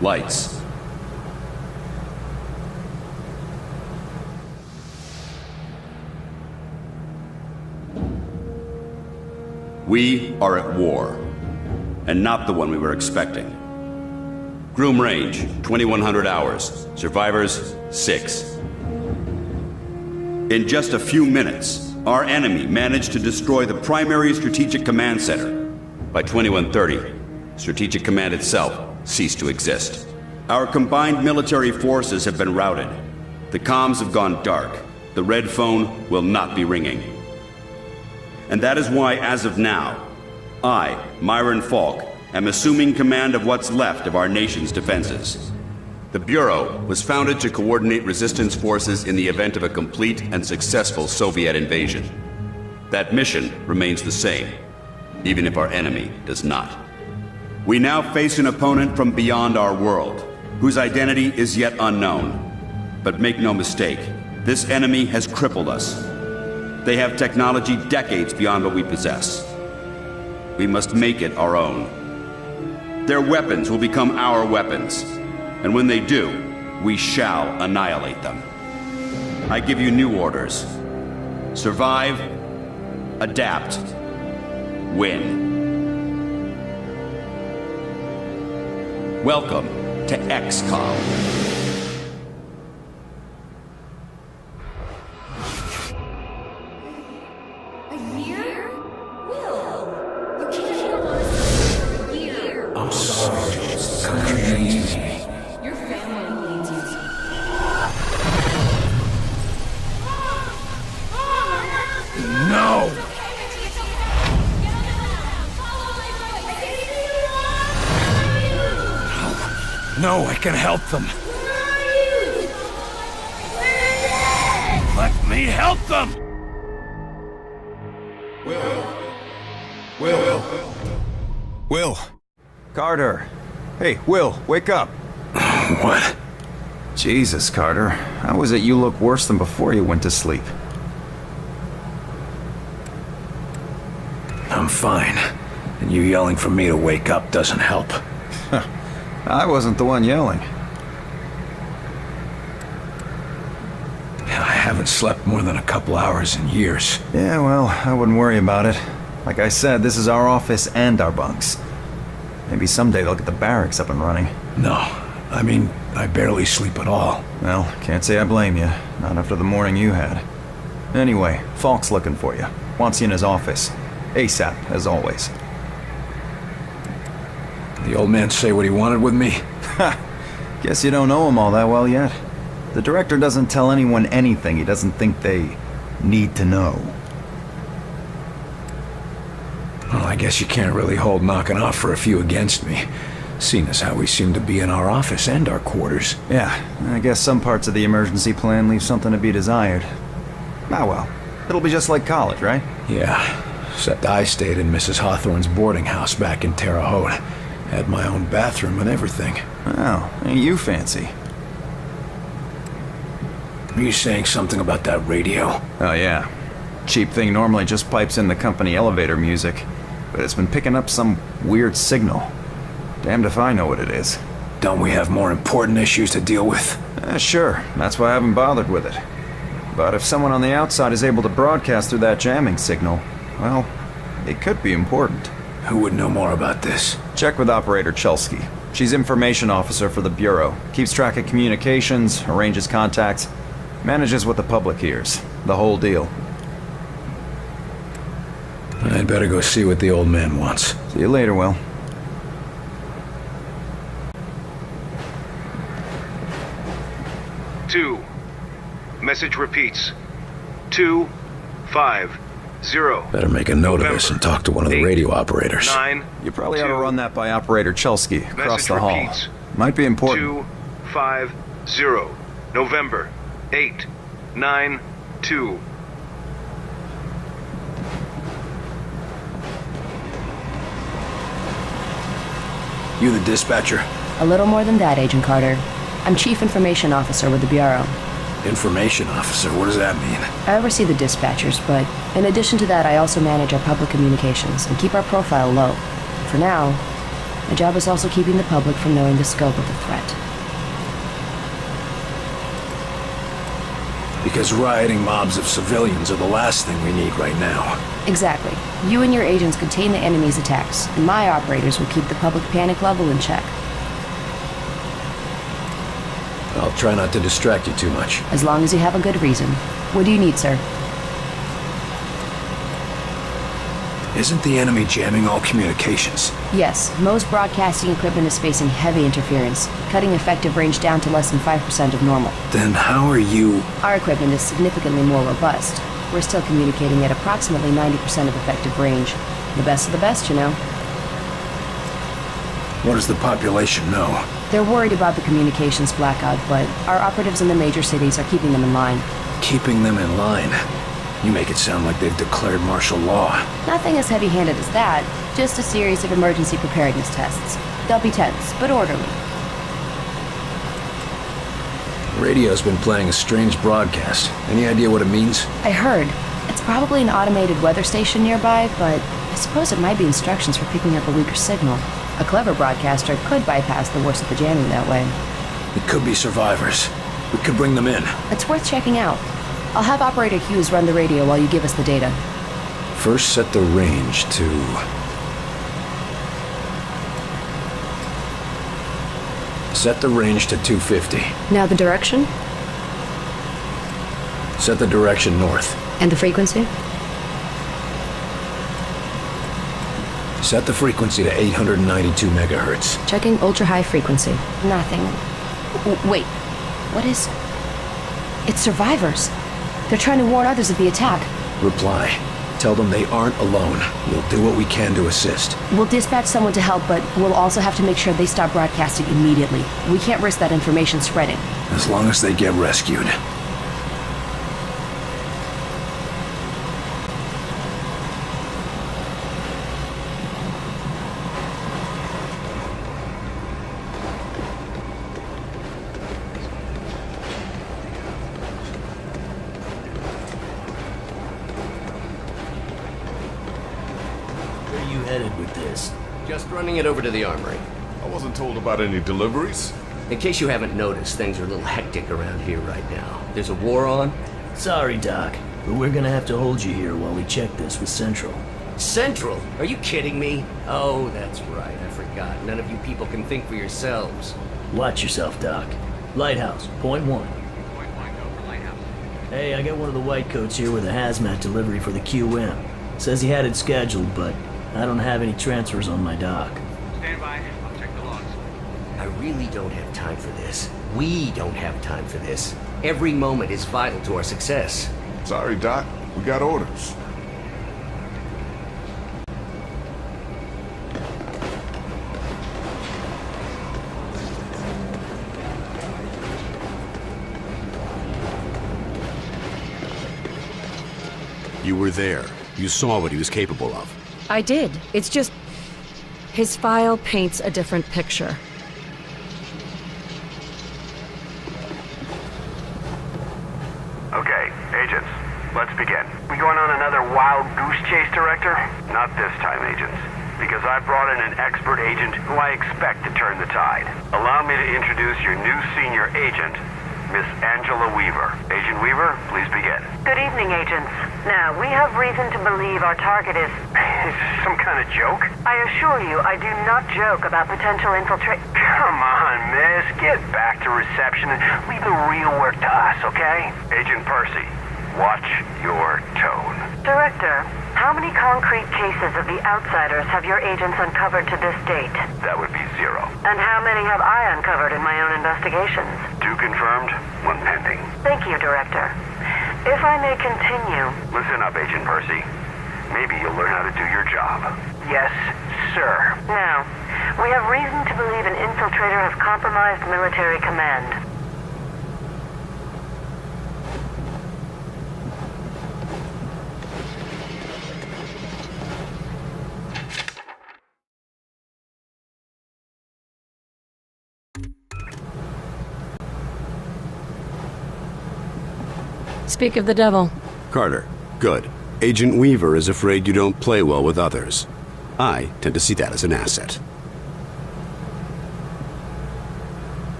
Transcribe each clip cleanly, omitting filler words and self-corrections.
Lights. We are at war, and not the one we were expecting. Groom range, 2100 hours. Survivors, 6. In just a few minutes, our enemy managed to destroy the primary Strategic Command Center. By 2130, Strategic Command itself ceased to exist. Our combined military forces have been routed. The comms have gone dark. The red phone will not be ringing. And that is why, as of now, I, Myron Falk, am assuming command of what's left of our nation's defenses. The Bureau was founded to coordinate resistance forces in the event of a complete and successful Soviet invasion. That mission remains the same, even if our enemy does not. We now face an opponent from beyond our world, whose identity is yet unknown. But make no mistake, this enemy has crippled us. They have technology decades beyond what we possess. We must make it our own. Their weapons will become our weapons, and when they do, we shall annihilate them. I give you new orders. Survive, adapt, win. Welcome to XCOM. No, I can help them. Let me help them! Will. Carter. Hey, Will, wake up. What? Jesus, Carter. How is it you look worse than before you went to sleep? I'm fine. And you yelling for me to wake up doesn't help. I wasn't the one yelling. I haven't slept more than a couple hours in years. Yeah, well, I wouldn't worry about it. Like I said, this is our office and our bunks. Maybe someday they'll get the barracks up and running. No, I mean, I barely sleep at all. Well, can't say I blame you. Not after the morning you had. Anyway, Falk's looking for you. Wants you in his office. ASAP, as always. The old man say what he wanted with me? Ha! Guess you don't know him all that well yet. The director doesn't tell anyone anything he doesn't think they need to know. Well, I guess you can't really hold knocking off for a few against me, seeing as how we seem to be in our office and our quarters. Yeah, I guess some parts of the emergency plan leave something to be desired. Ah well, it'll be just like college, right? Yeah, except I stayed in Mrs. Hawthorne's boarding house back in Terre Haute. Had my own bathroom and everything. Wow, ain't you fancy? Were you saying something about that radio? Oh yeah. Cheap thing normally just pipes in the company elevator music, but it's been picking up some weird signal. Damned if I know what it is. Don't we have more important issues to deal with? Sure, that's why I haven't bothered with it. But if someone on the outside is able to broadcast through that jamming signal, well, it could be important. Who would know more about this? Check with Operator Chelsky. She's information officer for the Bureau. Keeps track of communications, arranges contacts, manages what the public hears. The whole deal. I'd better go see what the old man wants. See you later, Will. Two. Message repeats. 250. Better make a note of this and talk to one of the radio operators. 9. You probably ought to run that by Operator Chelsky across the hall. Repeats. Might be important. 250. November 892. You the dispatcher? A little more than that, Agent Carter. I'm Chief Information Officer with the Bureau. Information officer, what does that mean? I oversee the dispatchers, but in addition to that, I also manage our public communications and keep our profile low. For now, My job is also keeping the public from knowing the scope of the threat. Because rioting mobs of civilians are the last thing we need right now. Exactly. You and your agents contain the enemy's attacks, and my operators will keep the public panic level in check. I'll try not to distract you too much. As long as you have a good reason. What do you need, sir? Isn't the enemy jamming all communications? Yes, most broadcasting equipment is facing heavy interference, cutting effective range down to less than 5% of normal. Then how are you... Our equipment is significantly more robust. We're still communicating at approximately 90% of effective range. The best of the best, you know. What does the population know? They're worried about the communications blackout, but our operatives in the major cities are keeping them in line. Keeping them in line? You make it sound like they've declared martial law. Nothing as heavy-handed as that, just a series of emergency preparedness tests. They'll be tense, but orderly. Radio's been playing a strange broadcast. Any idea what it means? I heard. It's probably an automated weather station nearby, but I suppose it might be instructions for picking up a weaker signal. A clever broadcaster could bypass the worst of the jamming that way. It could be survivors. We could bring them in. It's worth checking out. I'll have Operator Hughes run the radio while you give us the data. First set the range to... Set the range to 250. Now the direction? Set the direction north. And the frequency? Set the frequency to 892 megahertz. Checking ultra-high frequency. Nothing. Wait. What is... It's survivors. They're trying to warn others of the attack. Reply. Tell them they aren't alone. We'll do what we can to assist. We'll dispatch someone to help, but we'll also have to make sure they stop broadcasting immediately. We can't risk that information spreading. As long as they get rescued. Just running it over to the armory. I wasn't told about any deliveries. In case you haven't noticed, things are a little hectic around here right now. There's a war on. Sorry, Doc, but we're gonna have to hold you here while we check this with Central. Central? Are you kidding me? Oh, that's right. I forgot. None of you people can think for yourselves. Watch yourself, Doc. Lighthouse, point one. Point one, go for Lighthouse. Hey, I got one of the white coats here with a hazmat delivery for the QM. Says he had it scheduled, but I don't have any transfers on my dock. Stand by. I'll check the logs. I really don't have time for this. We don't have time for this. Every moment is vital to our success. Sorry, Doc. We got orders. You were there. You saw what he was capable of. I did. It's just... his file paints a different picture. Okay, agents, let's begin. We going on another wild goose chase, Director? Not this time, agents, because I brought in an expert agent who I expect to turn the tide. Allow me to introduce your new senior agent, Miss Angela Weaver. Agent Weaver, please begin. Good evening, agents. Now, we have reason to believe our target is... Is this some kind of joke? I assure you, I do not joke about potential infiltrate... Come on, miss. Get back to reception and leave the real work to us, okay? Agent Percy, watch your tone. Director, how many concrete cases of the Outsiders have your agents uncovered to this date? That would be 0. And how many have I uncovered in my own investigations? 2 confirmed, 1 pending. Thank you, Director. If I may continue... Listen up, Agent Percy. Maybe you'll learn how to do your job. Yes, sir. Now, we have reason to believe an infiltrator has compromised military command. Speak of the devil. Carter, good. Agent Weaver is afraid you don't play well with others. I tend to see that as an asset.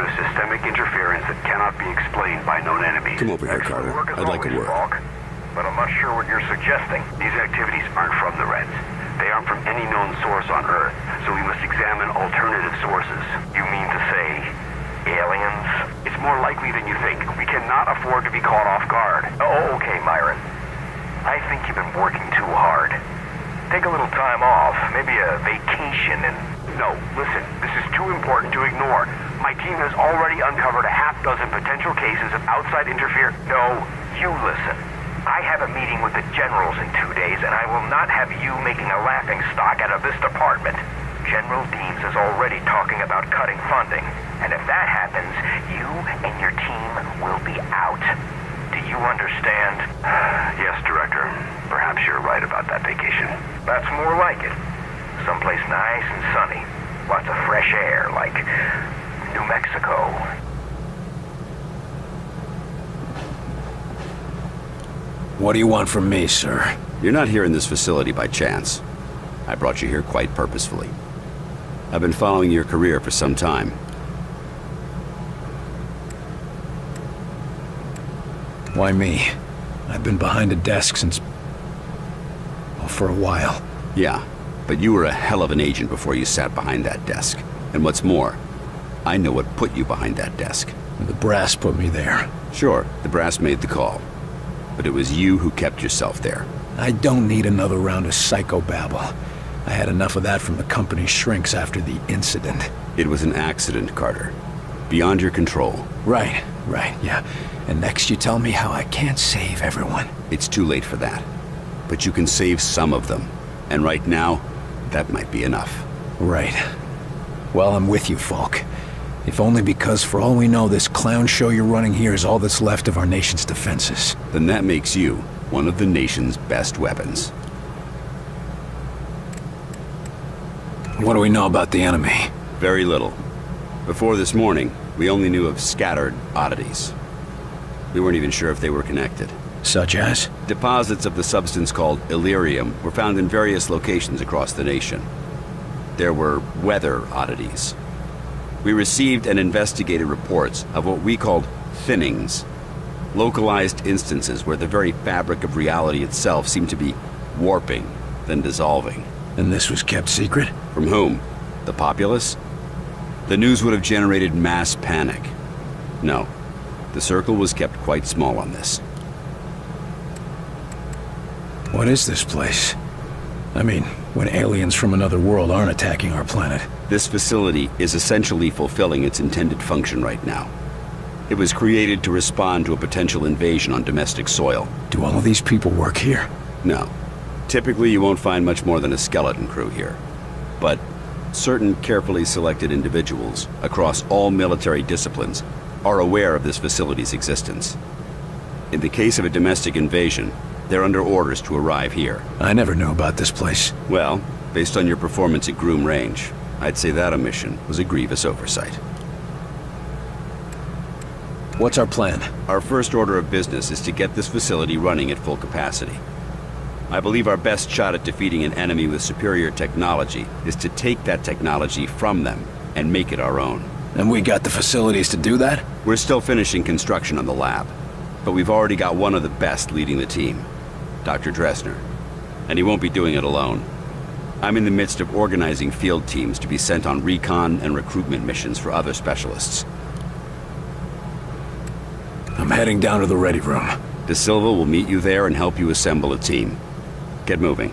to systemic interference that cannot be explained by known enemies. Come over here, Carter. I'd like a word. Falk, but I'm not sure what you're suggesting. These activities aren't from the Reds. They aren't from any known source on Earth, so we must examine alternative sources. You mean to say aliens? It's more likely than you think. We cannot afford to be caught off guard. Oh, okay, Myron. I think you've been working too hard. Take a little time off, maybe a vacation and... No, listen, this is too important to ignore. My team has already uncovered a half-dozen potential cases of outside interference. No, you listen. I have a meeting with the generals in 2 days, and I will not have you making a laughing stock out of this department. General Deems is already talking about cutting funding, and if that happens, you and your team will be out. Do you understand? Yes, Director. Perhaps you're right about that vacation. That's more like it. Someplace nice and sunny. Lots of fresh air, like New Mexico. What do you want from me, sir? You're not here in this facility by chance. I brought you here quite purposefully. I've been following your career for some time. Why me? I've been behind a desk since... well, for a while. Yeah, but you were a hell of an agent before you sat behind that desk. And what's more, I know what put you behind that desk. The brass put me there. Sure, the brass made the call. But it was you who kept yourself there. I don't need another round of psychobabble. I had enough of that from the company's shrinks after the incident. It was an accident, Carter. Beyond your control. Right, yeah. And next you tell me how I can't save everyone. It's too late for that. But you can save some of them. And right now, that might be enough. Right. Well, I'm with you, Falk. If only because, for all we know, this clown show you're running here is all that's left of our nation's defenses. Then that makes you one of the nation's best weapons. What do we know about the enemy? Very little. Before this morning, we only knew of scattered oddities. We weren't even sure if they were connected. Such as? Deposits of the substance called Illyrium were found in various locations across the nation. There were weather oddities. We received and investigated reports of what we called thinnings. Localized instances where the very fabric of reality itself seemed to be warping, then dissolving. And this was kept secret? From whom? The populace? The news would have generated mass panic. No, the circle was kept quite small on this. What is this place? I mean, when aliens from another world aren't attacking our planet. This facility is essentially fulfilling its intended function right now. It was created to respond to a potential invasion on domestic soil. Do all of these people work here? No. Typically, you won't find much more than a skeleton crew here. But certain carefully selected individuals across all military disciplines are aware of this facility's existence. In the case of a domestic invasion, they're under orders to arrive here. I never knew about this place. Well, based on your performance at Groom Range, I'd say that omission was a grievous oversight. What's our plan? Our first order of business is to get this facility running at full capacity. I believe our best shot at defeating an enemy with superior technology is to take that technology from them and make it our own. And we got the facilities to do that? We're still finishing construction on the lab, but we've already got one of the best leading the team, Dr. Dressner. And he won't be doing it alone. I'm in the midst of organizing field teams to be sent on recon and recruitment missions for other specialists. I'm heading down to the ready room. De Silva will meet you there and help you assemble a team. Get moving.